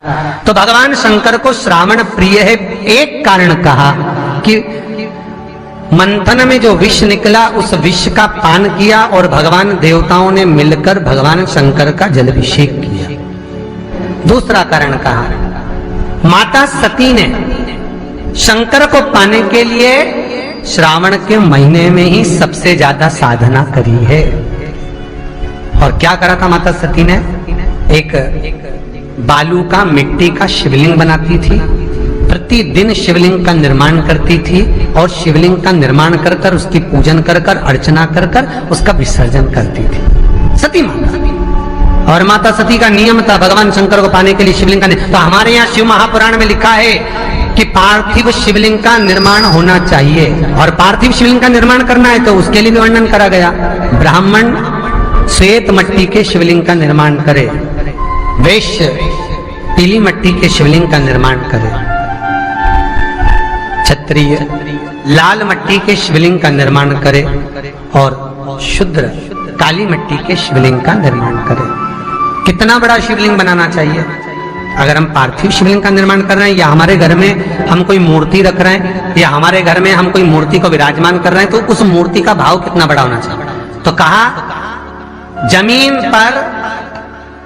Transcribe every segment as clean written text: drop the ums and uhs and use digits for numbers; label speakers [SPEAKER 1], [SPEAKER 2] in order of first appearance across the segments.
[SPEAKER 1] तो भगवान शंकर को श्रावण प्रिय है। एक कारण कहा कि मंथन में जो विष निकला उस विष का पान किया और भगवान देवताओं ने मिलकर भगवान शंकर का जलाभिषेक किया। दूसरा कारण कहा माता सती ने शंकर को पाने के लिए श्रावण के महीने में ही सबसे ज्यादा साधना करी है। और क्या करा था माता सती ने? एक बालू का मिट्टी का शिवलिंग बनाती थी, प्रतिदिन शिवलिंग का निर्माण करती थी और शिवलिंग का निर्माण कर कर उसकी पूजन कर कर अर्चना कर कर उसका विसर्जन करती थी सती माता। और माता सती का नियम था भगवान शंकर को पाने के लिए शिवलिंग का तो हमारे यहाँ शिव महापुराण में लिखा है कि पार्थिव शिवलिंग का निर्माण होना चाहिए। और पार्थिव शिवलिंग का निर्माण करना है तो उसके लिए भी वर्णन करा गया। ब्राह्मण श्वेत मट्टी के शिवलिंग का निर्माण करे, वैश्य पीली मट्टी के शिवलिंग का निर्माण करे, क्षत्रिय लाल मट्टी के शिवलिंग का निर्माण करे और शूद्र काली मट्टी के शिवलिंग का निर्माण करे। कितना बड़ा शिवलिंग बनाना चाहिए? अगर हम पार्थिव शिवलिंग का निर्माण कर रहे हैं या हमारे घर में हम कोई मूर्ति रख रहे हैं या हमारे घर में हम कोई मूर्ति को विराजमान कर रहे हैं तो उस मूर्ति का भाव कितना बड़ा होना चाहिए? तो कहा जमीन पर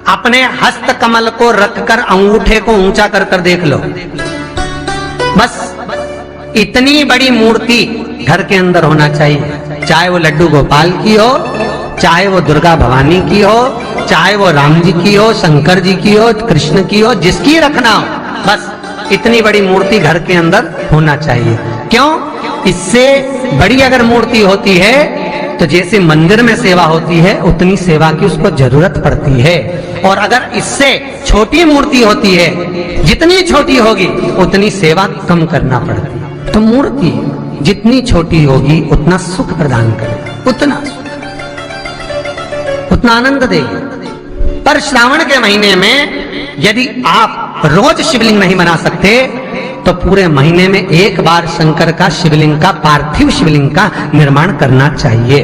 [SPEAKER 1] अपने हस्त कमल को रखकर अंगूठे को ऊंचा कर कर देख लो, बस इतनी बड़ी मूर्ति घर के अंदर होना चाहिए। चाहे वो लड्डू गोपाल की हो, चाहे वो दुर्गा भवानी की हो, चाहे वो राम जी की हो, शंकर जी की हो, कृष्ण की हो, जिसकी रखना हो, बस इतनी बड़ी मूर्ति घर के अंदर होना चाहिए। क्यों? इससे बड़ी अगर मूर्ति होती है तो जैसे मंदिर में सेवा होती है उतनी सेवा की उसको जरूरत पड़ती है। और अगर इससे छोटी मूर्ति होती है, जितनी छोटी होगी उतनी सेवा कम करना पड़ती है। तो मूर्ति जितनी छोटी होगी उतना सुख प्रदान करेगी, उतना आनंद देगी। पर श्रावण के महीने में यदि आप रोज शिवलिंग नहीं बना सकते तो पूरे महीने में एक बार शंकर का शिवलिंग का पार्थिव शिवलिंग का निर्माण करना चाहिए,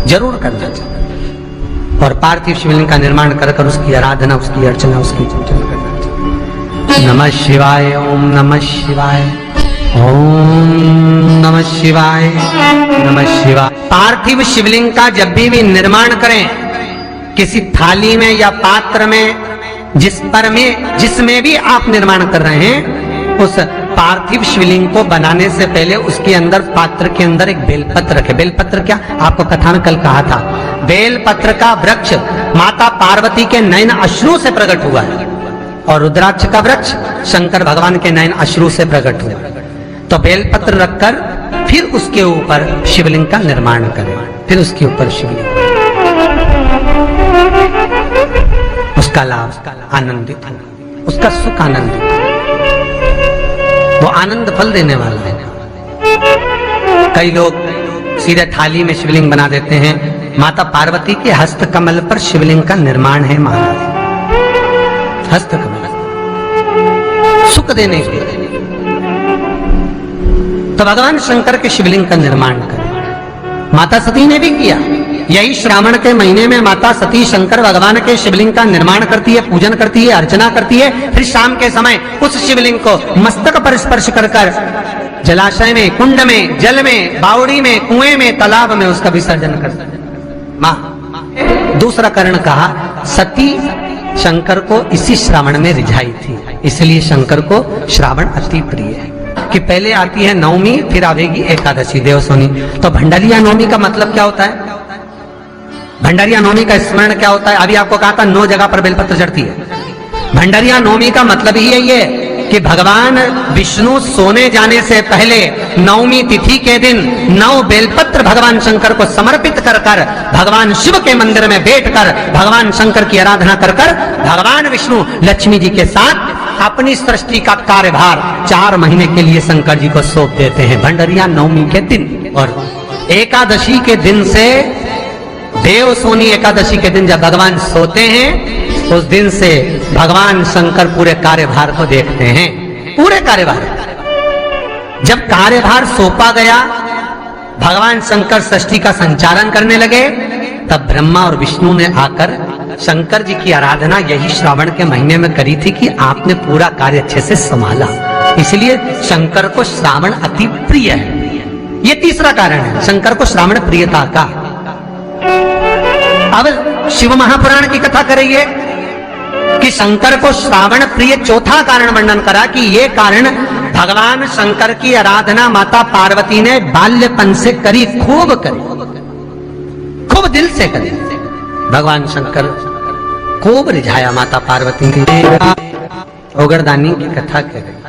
[SPEAKER 1] जरूर करना चाहिए। और पार्थिव शिवलिंग का निर्माण कर कर उसकी आराधना, उसकी अर्चना, उसकी पूजन करना चाहिए। नमः शिवाय, ओम नमः शिवाय, ओम नमः शिवाय, नमः शिवाय। पार्थिव शिवलिंग का जब भी निर्माण करें किसी थाली में या पात्र में जिसमें भी आप निर्माण कर रहे हैं, उस पार्थिव शिवलिंग को बनाने से पहले उसके अंदर पात्र के अंदर एक बेलपत्र रखे। बेलपत्र क्या? आपको कथा में कल कहा था, बेलपत्र का वृक्ष माता पार्वती के नयन अश्रु से प्रकट हुआ है और रुद्राक्ष का वृक्ष शंकर भगवान के नयन अश्रु से प्रकट हुआ। तो बेलपत्र रखकर फिर उसके ऊपर शिवलिंग का निर्माण करें, फिर उसके ऊपर शिवलिंग, उसका लाभ आनंदित हो, उसका सुख आनंदित हो, वो आनंद फल देने वाला है। कई लोग सीधे थाली में शिवलिंग बना देते हैं। माता पार्वती के हस्त कमल पर शिवलिंग का निर्माण है महाराज, हस्त कमल सुख देने के लिए। तो भगवान शंकर के शिवलिंग का निर्माण करें। माता सती ने भी किया। यही श्रावण के महीने में माता सती शंकर भगवान के शिवलिंग का निर्माण करती है, पूजन करती है, अर्चना करती है। फिर शाम के समय उस शिवलिंग को मस्तक पर स्पर्श कर कर जलाशय में, कुंड में, जल में, बावड़ी में, कुएं में, तालाब में उसका विसर्जन करती है माँ। दूसरा कारण कहा सती शंकर को इसी श्रावण में रिझाई थी, इसलिए शंकर को श्रावण अति प्रिय है। कि पहले आती है नवमी, फिर आवेगी एकादशी देवसोनी। तो भंडारिया नवमी का मतलब क्या होता है? भंडारिया नवमी का स्मरण क्या होता है? अभी आपको कहा था 9 जगह पर बेलपत्र चढ़ती है। भंडारिया नवमी का मतलब ही यही है कि भगवान विष्णु सोने जाने से पहले नवमी तिथि के दिन 9 बेलपत्र भगवान शंकर को समर्पित कर कर भगवान शिव के मंदिर में बैठकर भगवान शंकर की आराधना कर कर भगवान विष्णु लक्ष्मी जी के साथ अपनी सृष्टि का कार्यभार 4 महीने के लिए शंकर जी को सौंप देते हैं भंडारिया नवमी के दिन। और एकादशी के दिन से, देव सोनी एकादशी के दिन जब भगवान सोते हैं उस दिन से भगवान शंकर पूरे कार्यभार को देखते हैं, पूरे कार्यभार। जब कार्यभार सौंपा गया, भगवान शंकर सृष्टि का संचालन करने लगे, तब ब्रह्मा और विष्णु ने आकर शंकर जी की आराधना यही श्रावण के महीने में करी थी कि आपने पूरा कार्य अच्छे से संभाला, इसलिए शंकर को श्रावण अति प्रिय है। ये तीसरा कारण है शंकर को श्रावण प्रियता का। अब शिव महापुराण की कथा करेंगे कि शंकर को श्रावण प्रिय चौथा कारण वर्णन करा कि ये कारण भगवान शंकर की आराधना माता पार्वती ने बाल्यपन से करी, खूब दिल से करी। भगवान शंकर खूब रिझाया माता पार्वती की। ओगरदानी की कथा कह रही।